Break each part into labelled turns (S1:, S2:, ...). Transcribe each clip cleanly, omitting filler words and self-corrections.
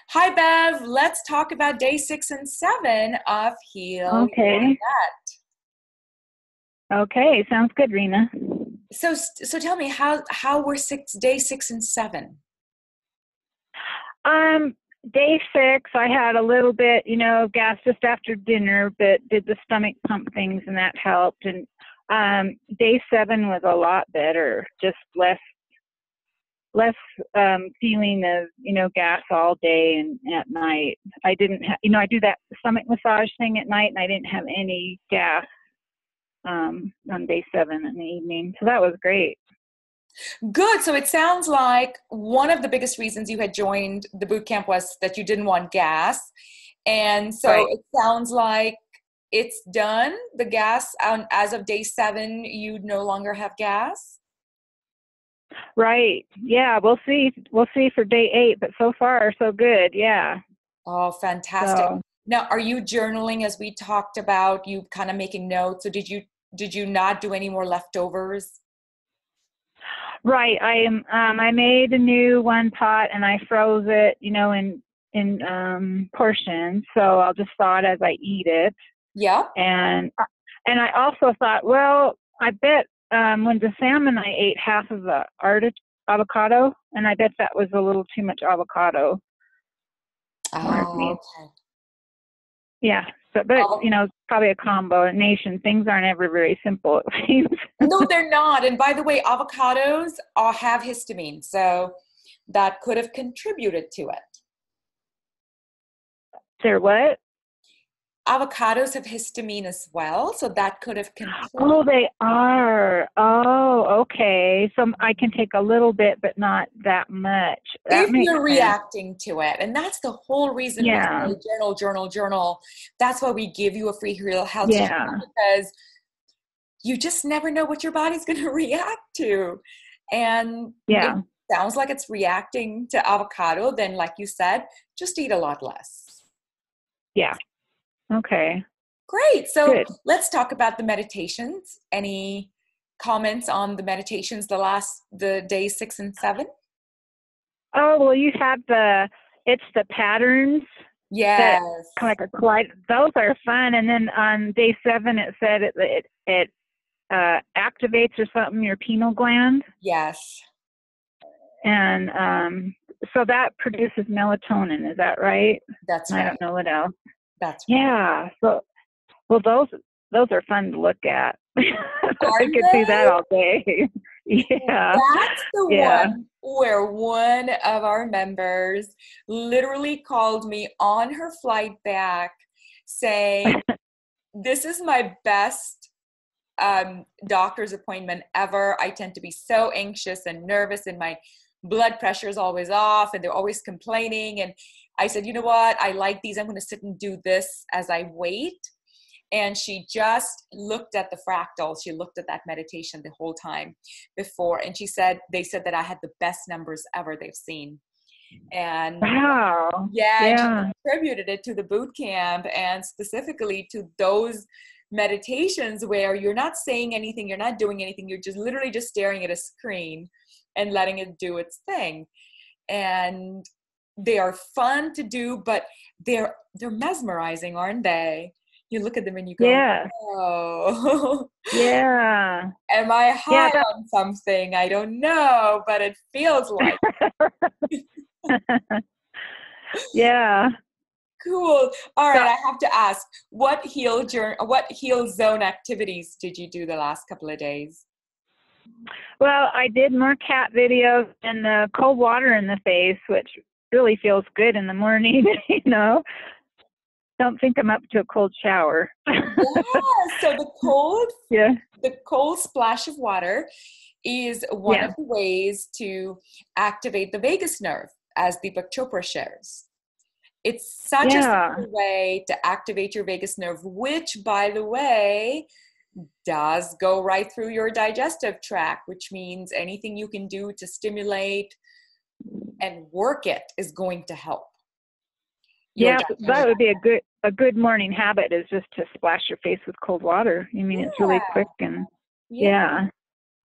S1: Hi, Bev. Let's talk about day 6 and 7 of Heal Your
S2: Okay.
S1: Gut.
S2: Okay. Sounds good, Rena.
S1: So tell me how were day 6 and 7?
S2: Um, Day 6, I had a little bit, gas just after dinner, but did the stomach pump things and that helped. And day 7 was a lot better, just less feeling of gas all day and at night. I didn't I do that stomach massage thing at night, and I didn't have any gas on day 7 in the evening, so that was great.
S1: Good. So it sounds like one of the biggest reasons you had joined the boot camp was that you didn't want gas. And so
S2: Right.
S1: it sounds like it's done. The gas as of day 7, you no longer have gas.
S2: Right. Yeah, we'll see. We'll see for day 8, but so far so good. Yeah.
S1: Oh, fantastic.
S2: So,
S1: Now, are you journaling as we talked about, you kind of making notes? So did you not do any more leftovers?
S2: right. I made a new one pot and I froze it, in portions. So I'll just thaw it as I eat it.
S1: Yep.
S2: And I also thought, well, I bet when the salmon I ate half of the avocado, and I bet that was a little too much avocado for
S1: Oh,
S2: me.
S1: okay.
S2: Yeah. So, but
S1: Oh,
S2: probably a combination. Things aren't ever very simple, it seems.
S1: no, they're not. And by the way, avocados have histamine, so that could have contributed to it.
S2: They're what?
S1: Avocados have histamine as well, so that could have
S2: Oh,
S1: contributed.
S2: they are. Oh, okay. So I can take a little bit, but not that much. That
S1: If
S2: makes
S1: you're
S2: sense.
S1: reacting to it, and that's the whole reason we
S2: Yeah.
S1: say journal, journal, journal. That's why we give you a free Real Health
S2: Yeah.
S1: journal, because you just never know what your body's going to react to. And if
S2: Yeah.
S1: it sounds like it's reacting to avocado, then, like you said, just eat a lot less.
S2: Yeah. Okay.
S1: Great. So
S2: Good.
S1: let's talk about the meditations. Any comments on the meditations, the day 6 and 7?
S2: Oh, well, you have it's the patterns that
S1: Yes.
S2: kind of like a collide. Those are fun. And then on day 7, it said it activates or something your pineal gland.
S1: Yes.
S2: And so that produces melatonin. Is that right?
S1: That's
S2: I
S1: right.
S2: don't know what else.
S1: That's right.
S2: Yeah. So, well, those are fun to look at. I
S1: Are
S2: could do that
S1: they?
S2: all day. Yeah.
S1: That's the
S2: Yeah.
S1: one where one of our members literally called me on her flight back saying, "This is my best doctor's appointment ever. I tend to be so anxious and nervous, and my blood pressure is always off, and they're always complaining." And I said, "You know what? I like these. I'm going to sit and do this as I wait." And she just looked at the fractals. She looked at that meditation the whole time before. And she said, they said that I had the best numbers ever they've seen. And
S2: Wow.
S1: yeah, and she
S2: Yeah.
S1: attributed it to the boot camp, and specifically to those meditations where you're not saying anything, you're not doing anything, you're just literally just staring at a screen and letting it do its thing. And they are fun to do, but they're mesmerizing, aren't they? You look at them and you go,
S2: Yeah.
S1: "Oh,
S2: Yeah.
S1: am I
S2: Yeah.
S1: high on something? I don't know, but it feels like
S2: Yeah.
S1: cool." All
S2: So,
S1: right, I have to ask, what heal zone activities did you do the last couple of days?
S2: well, I did more cat videos and the cold water in the face, which really feels good in the morning. Don't think I'm up to a cold shower.
S1: Yeah, so
S2: Yeah.
S1: the cold splash of water is one
S2: Yeah.
S1: of the ways to activate the vagus nerve, as Deepak Chopra shares. It's such a
S2: Yeah.
S1: simple way to activate your vagus nerve, which, by the way, does go right through your digestive tract, which means anything you can do to stimulate and work it is going to help your
S2: Yeah.
S1: digestion.
S2: That would be a good morning habit, is just to splash your face with cold water. I mean, it's really
S1: Yeah,
S2: quick and
S1: yeah.
S2: yeah.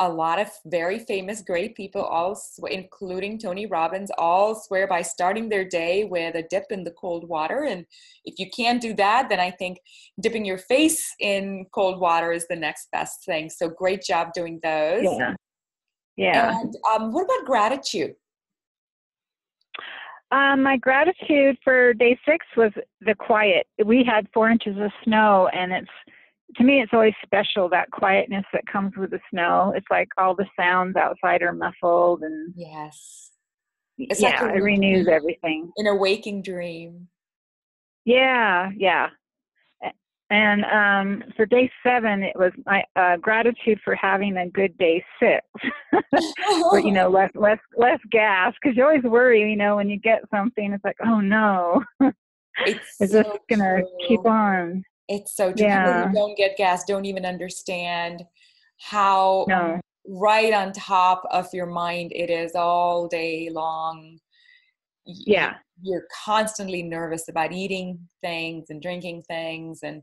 S1: a lot of very famous, great people, including Tony Robbins, all swear by starting their day with a dip in the cold water. And if you can't do that, then I think dipping your face in cold water is the next best thing. So great job doing those.
S2: Yeah. Yeah.
S1: And what about gratitude?
S2: My gratitude for day 6 was the quiet. We had 4 inches of snow, and to me, it's always special, that quietness that comes with the snow. It's like all the sounds outside are muffled, and
S1: Yes. It's like
S2: yeah, it renews everything.
S1: An waking dream.
S2: Yeah, yeah. And for day 7, it was my gratitude for having a good day 6, where less gas, because you always worry, when you get something, it's like, oh no,
S1: It's
S2: is
S1: so
S2: this gonna
S1: true.
S2: keep on?
S1: It's so true. People
S2: Yeah.
S1: who don't get gas don't even understand how
S2: No.
S1: right on top of your mind it is all day long.
S2: Yeah.
S1: You're constantly nervous about eating things and drinking things, and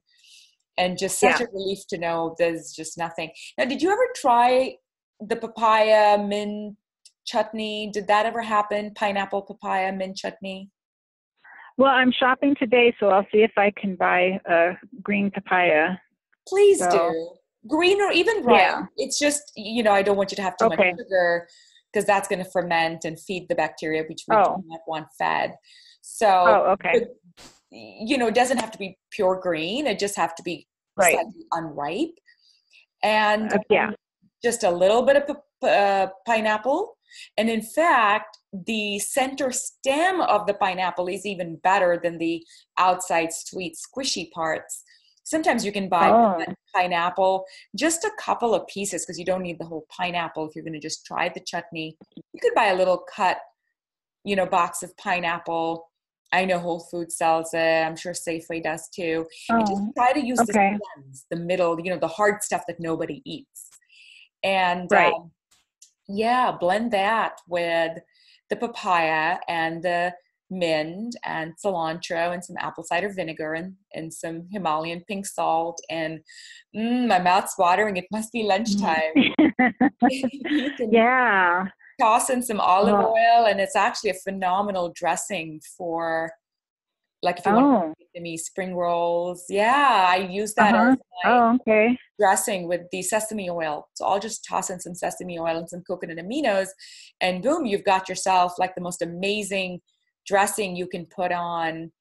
S1: just such a relief to know there's just nothing. Now, did you ever try the papaya mint chutney? Did that ever happen? Pineapple papaya mint chutney?
S2: Well, I'm shopping today, so I'll see if I can buy a green papaya.
S1: Please do. Green or even ripe.
S2: Yeah.
S1: It's just, I don't want you to have too much sugar, because that's going to ferment and feed the bacteria, which we do not want fed. So,
S2: okay.
S1: It doesn't have to be pure green. It just have to be slightly unripe. And just a little bit of pineapple. And in fact, the center stem of the pineapple is even better than the outside sweet squishy parts. Sometimes you can buy pineapple, just a couple of pieces, because you don't need the whole pineapple if you're going to just try the chutney. You could buy a little cut, box of pineapple. I know Whole Foods sells it. I'm sure Safeway does too. And just try to use the stems, the middle, the hard stuff that nobody eats. And blend that with the papaya and the mint and cilantro and some apple cider vinegar and some Himalayan pink salt. And my mouth's watering. It must be lunchtime. You can toss in some olive oil, and it's actually a phenomenal dressing for, like, if you want Vietnamese spring rolls. Yeah, I use that as my dressing with the sesame oil. So I'll just toss in some sesame oil and some coconut aminos, and boom, you've got yourself like the most amazing dressing you can put on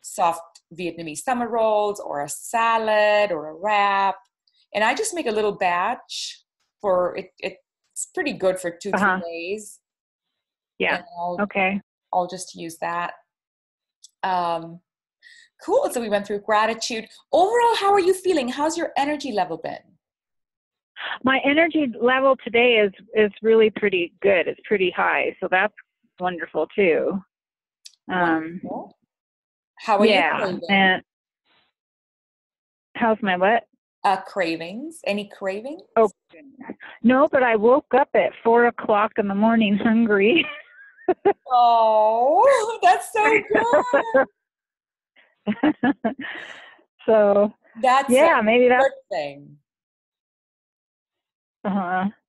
S1: soft Vietnamese summer rolls or a salad or a wrap. And I just make a little batch for it. It's pretty good for 2-3 days.
S2: Yeah.
S1: I'll just use that. Cool. So we went through gratitude. Overall, how are you feeling? How's your energy level been?
S2: My energy level today is really pretty good. It's pretty high. So that's wonderful too.
S1: Wonderful. How are you craving?
S2: And how's my what?
S1: Cravings. Any cravings?
S2: Oh, no, but I woke up at 4:00 in the morning hungry.
S1: Oh, that's so good.
S2: So
S1: that's
S2: maybe that's
S1: good thing.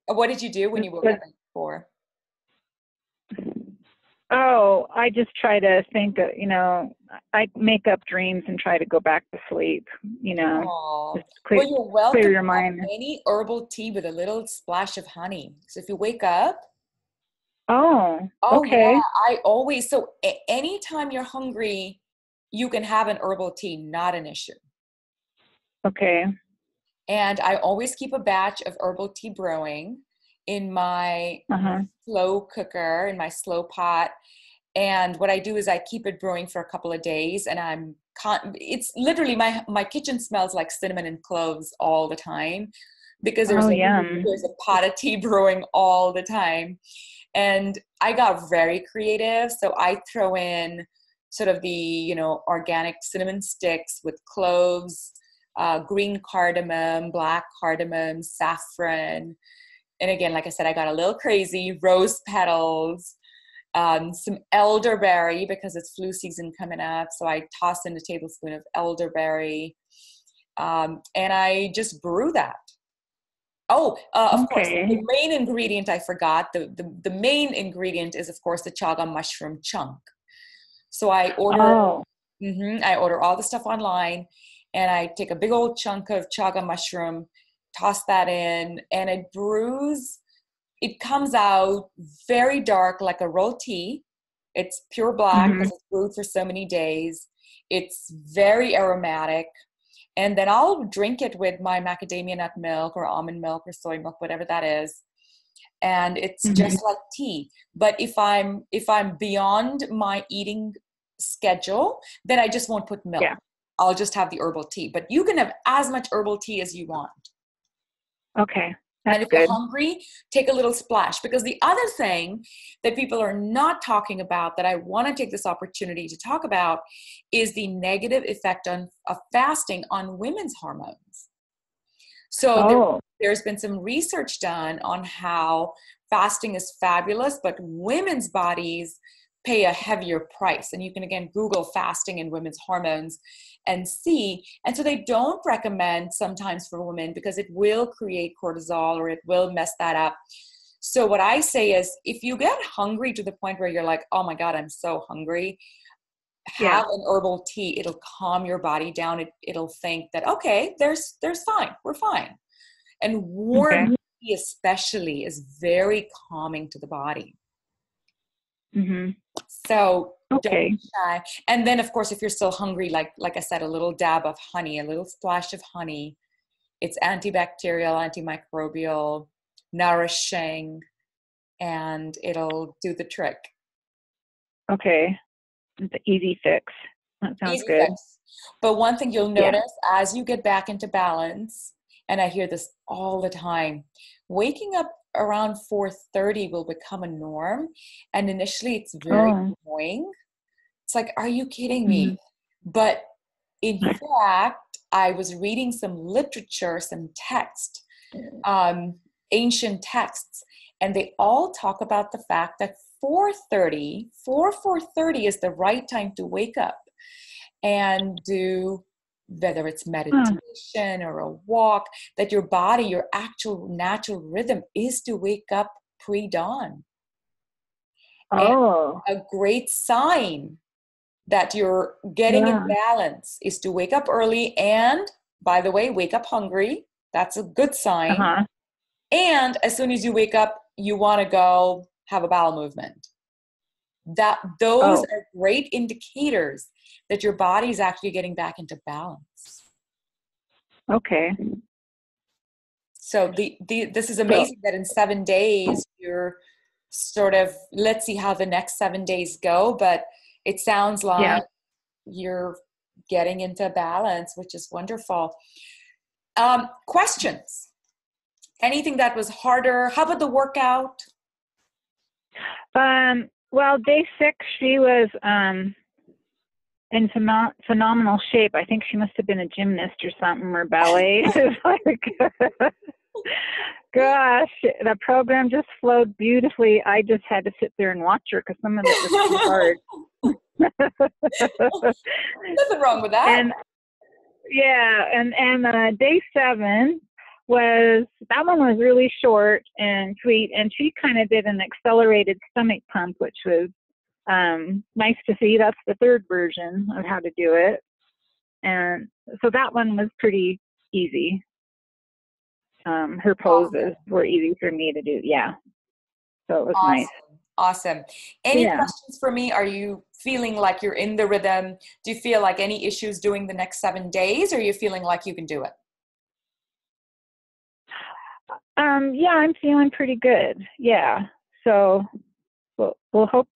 S1: What did you do when you woke up at 4?
S2: Oh, I just try to think, I make up dreams and try to go back to sleep, just
S1: well, you're welcome
S2: clear your mind.
S1: Any herbal tea with a little splash of honey. So if you wake up.
S2: Okay.
S1: Yeah, I always, so anytime you're hungry, you can have an herbal tea, not an issue.
S2: Okay.
S1: And I always keep a batch of herbal tea brewing in my slow cooker, in my slow pot. And what I do is I keep it brewing for a couple of days, and it's literally my kitchen smells like cinnamon and cloves all the time, because there's a pot of tea brewing all the time. And I got very creative. So I throw in sort of the, organic cinnamon sticks with cloves, green cardamom, black cardamom, saffron. And again, like I said, I got a little crazy, rose petals, some elderberry, because it's flu season coming up. So I toss in a tablespoon of elderberry, and I just brew that. Oh, of course. The
S2: Okay.
S1: main ingredient I forgot. The main ingredient is, of course, the chaga mushroom chunk. So
S2: Oh.
S1: I order all the stuff online, and I take a big old chunk of chaga mushroom, toss that in, and it brews. It comes out very dark, like a roti. It's pure black
S2: Hmm.
S1: because it's brewed for so many days. It's very aromatic. And then I'll drink it with my macadamia nut milk or almond milk or soy milk, whatever that is. And it's
S2: Hmm.
S1: just like tea. But if I'm beyond my eating schedule, then I just won't put milk.
S2: Yeah.
S1: I'll just have the herbal tea. But you can have as much herbal tea as you want.
S2: Okay.
S1: And
S2: That's
S1: if you're
S2: good.
S1: hungry, take a little splash. Because the other thing that people are not talking about that I want to take this opportunity to talk about is the negative effect of fasting on women's hormones. So
S2: Oh.
S1: there's been some research done on how fasting is fabulous, but women's bodies pay a heavier price. And you can again Google fasting and women's hormones and see. And so they don't recommend sometimes for women because it will create cortisol or it will mess that up. So what I say is if you get hungry to the point where you're like, oh my God, I'm so hungry,
S2: Yeah.
S1: have an herbal tea. It'll calm your body down. It'll think that, okay, there's fine. We're fine. And
S2: Okay.
S1: warm tea especially is very calming to the body.
S2: Hmm.
S1: So don't
S2: Okay.
S1: be shy. And then of course, if you're still hungry, like I said, a little dab of honey, a little splash of honey. It's antibacterial, antimicrobial, nourishing, and it'll do the trick.
S2: Okay. It's an easy fix. That sounds
S1: Easy
S2: good.
S1: fix. But one thing you'll
S2: Yeah.
S1: notice as you get back into balance, and I hear this all the time, waking up around 4:30 will become a norm. And initially it's very
S2: Oh.
S1: annoying. It's like, are you kidding
S2: Hmm.
S1: me? But in fact, I was reading some literature, some text, um, ancient texts, and they all talk about the fact that 4:30 is the right time to wake up and do whether it's
S2: Huh.
S1: meditation or a walk, that your body, your actual natural rhythm is to wake up pre-dawn. And
S2: Oh.
S1: a great sign that you're getting in
S2: Yeah.
S1: balance is to wake up early and, by the way, wake up hungry. That's a good sign.
S2: Uh-huh.
S1: And as soon as you wake up, you want to go have a bowel movement. That those
S2: Oh.
S1: are great indicators that your body is actually getting back into balance.
S2: Okay.
S1: So this is
S2: So,
S1: amazing that in 7 days you're sort of, let's see how the next 7 days go, but it sounds
S2: yeah.
S1: like you're getting into balance, which is wonderful. Questions? Anything that was harder? How about the workout?
S2: Well, day 6, she was in phenomenal shape. I think she must have been a gymnast or something, or ballet. It's like, gosh, the program just flowed beautifully. I just had to sit there and watch her because some of it was too hard.
S1: Nothing wrong with that.
S2: And yeah, and day 7 was, that one was really short and sweet, and she kind of did an accelerated stomach pump, which was nice to see. That's the third version of how to do it, and so that one was pretty easy. Her poses
S1: Awesome.
S2: were easy for me to do. Yeah, so it was nice.
S1: Awesome. Awesome. Any
S2: Yeah.
S1: questions for me? Are you feeling like you're in the rhythm? Do you feel like any issues doing the next 7 days, or are you feeling like you can do it?
S2: Yeah, I'm feeling pretty good. Yeah. So we'll hope.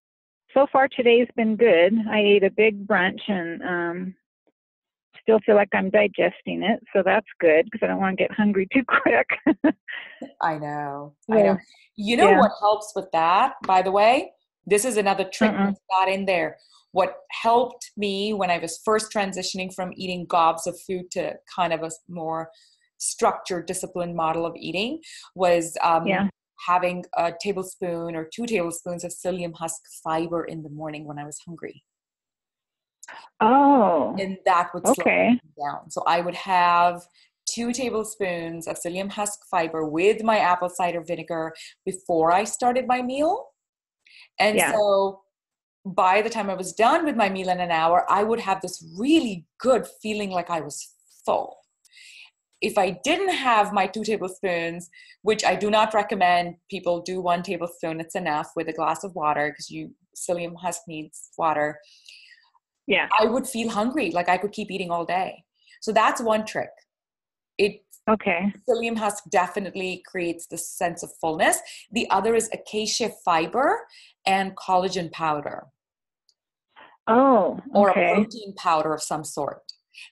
S2: So far today's been good. I ate a big brunch and still feel like I'm digesting it, so that's good because I don't want to get hungry too quick.
S1: I know. I know.
S2: So,
S1: You know
S2: yeah.
S1: what helps with that, by the way? This is another trick
S2: Uh-uh.
S1: that's got in there. What helped me when I was first transitioning from eating gobs of food to kind of a more structured, disciplined model of eating was
S2: Yeah.
S1: having a tablespoon or 2 tablespoons of psyllium husk fiber in the morning when I was hungry.
S2: Oh,
S1: And that would slow
S2: okay.
S1: me down. So I would have 2 tablespoons of psyllium husk fiber with my apple cider vinegar before I started my meal. And
S2: Yeah.
S1: so by the time I was done with my meal in an hour, I would have this really good feeling like I was full. If I didn't have my 2 tablespoons, which I do not recommend people do 1 tablespoon, it's enough with a glass of water because psyllium husk needs water.
S2: Yeah.
S1: I would feel hungry, like I could keep eating all day. So that's one trick.
S2: Okay.
S1: Psyllium husk definitely creates the sense of fullness. The other is acacia fiber and collagen powder.
S2: Oh,
S1: Or a
S2: okay.
S1: protein powder of some sort.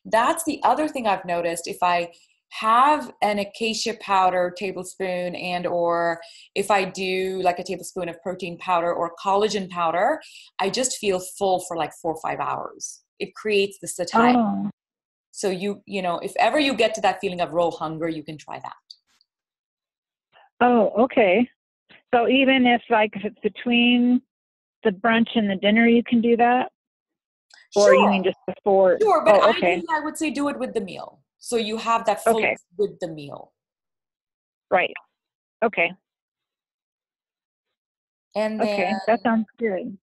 S1: That's the other thing I've noticed. If I have an acacia powder tablespoon and or if I do like a tablespoon of protein powder or collagen powder, I just feel full for like 4 or 5 hours. It creates the satiety.
S2: Oh.
S1: So you know, if ever you get to that feeling of raw hunger, you can try that.
S2: Oh, okay. So even if it's between the brunch and the dinner, you can do that? Or you mean
S1: Sure,
S2: just before?
S1: sure. But
S2: Oh, okay.
S1: ideally, I would say do it with the meal. So you have that
S2: Okay.
S1: fullness with the meal.
S2: Right. Okay.
S1: And then,
S2: Okay. That sounds good.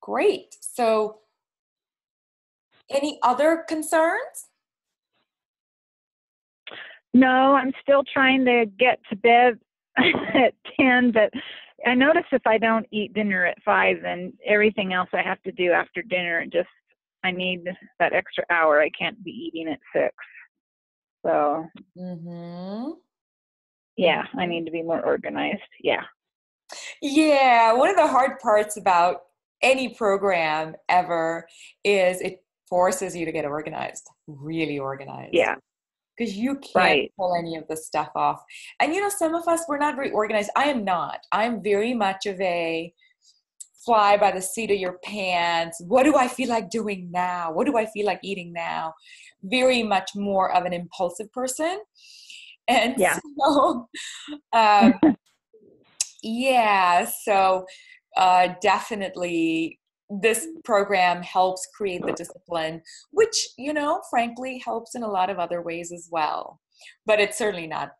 S1: great. So any other concerns?
S2: No, I'm still trying to get to bed at 10, but I notice if I don't eat dinner at 5, then everything else I have to do after dinner, I need that extra hour. I can't be eating at 6. So,
S1: Mm-hmm.
S2: yeah, I
S1: Mm-hmm.
S2: need to be more organized. Yeah.
S1: Yeah, one of the hard parts about any program ever is it forces you to get organized, really organized,
S2: Yeah.
S1: because you can't
S2: Right.
S1: pull any of this stuff off. And you know, some of us, we're not very organized. I am not. I'm very much of a fly by the seat of your pants. What do I feel like doing now? What do I feel like eating now? Very much more of an impulsive person. And
S2: Yeah.
S1: so, um, yeah, so definitely this program helps create the discipline, which, you know, frankly helps in a lot of other ways as well. But it's certainly not,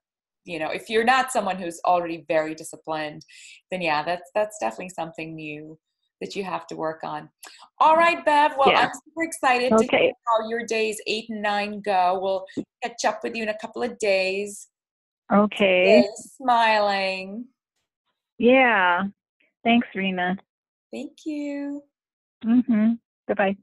S1: you know, if you're not someone who's already very disciplined, then yeah, that's definitely something new that you have to work on. All right, Bev. Well,
S2: Yeah.
S1: I'm super excited to hear
S2: Okay.
S1: how your days 8 and 9 go. We'll catch up with you in a couple of days.
S2: Okay.
S1: Stay smiling.
S2: Yeah. Thanks, Rena.
S1: Thank you.
S2: Mhm. Bye-bye.